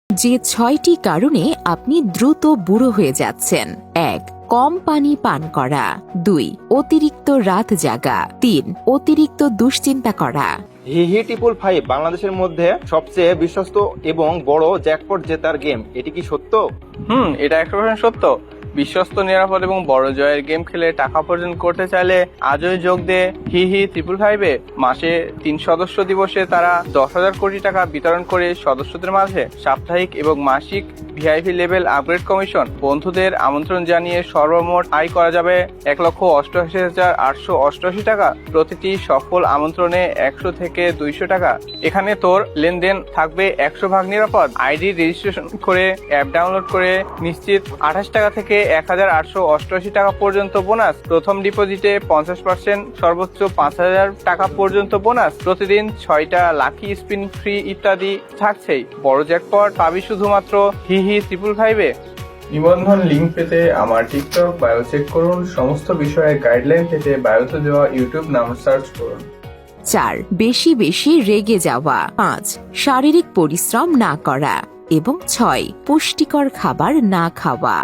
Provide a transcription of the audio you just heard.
যে ৬টি কারণে আপনি দ্রুত বুড়ো হয়ে যাচ্ছেন। ১. কম পানি পান করা। ২. অতিরিক্ত রাত জাগা। ৩. অতিরিক্ত দুশ্চিন্তা করা। হিহি ট্রিপল ফাইভ বাংলাদেশের মধ্যে সবচেয়ে বিশ্বস্ত এবং বড় জ্যাকপট জেতার গেম, এটি কি সত্য? এটা 100% সত্য। বিশ্বস্ত, নিরাপদ এবং বড় জয়ের গেম খেলে টাকা উপার্জন করতে চাইলে আজই যোগ দে হিহি ট্রিপল ফাইভে। মাসে 3 সদস্য দিবসে তারা 10,000 কোটি টাকা বিতরণ করে সদস্যদের মাঝে সাপ্তাহিক এবং মাসিক ভিআইপি লেভেল আপগ্রেড কমিশন। বন্ধুদের আমন্ত্রণ জানিয়ে সর্বমোট আয় করা যাবে 1,88,888 টাকা। প্রতিটি সফল আমন্ত্রণে 100 থেকে 200 টাকা। এখানে তোর লেনদেন থাকবে 100% নিরাপদ। আইডি রেজিস্ট্রেশন করে অ্যাপ ডাউনলোড করে নিশ্চিত 28 টাকা থেকে 1,888 টাকা পর্যন্ত বোনাস। প্রথম ডিপোজিটে 50%, সর্বোচ্চ 5,000 টাকা পর্যন্ত বোনাস। প্রতিদিন 6টা লাকি স্পিন ফ্রি ইত্যাদি থাকছেই। বড় জ্যাকপট পাবি শুধুমাত্র হিহি ট্রিপল ফাইভে। নিবন্ধন লিংক পেতে আমার টিকটক বায়ো চেক করুন। সমস্ত বিষয়ে গাইডলাইন পেতে বায়োতে দেওয়া ইউটিউব নাম সার্চ করুন। ৪. বেশি বেশি রেগে যাওয়া। ৫. শারীরিক পরিশ্রম না করা। এবং ৬. পুষ্টিকর খাবার না খাওয়া।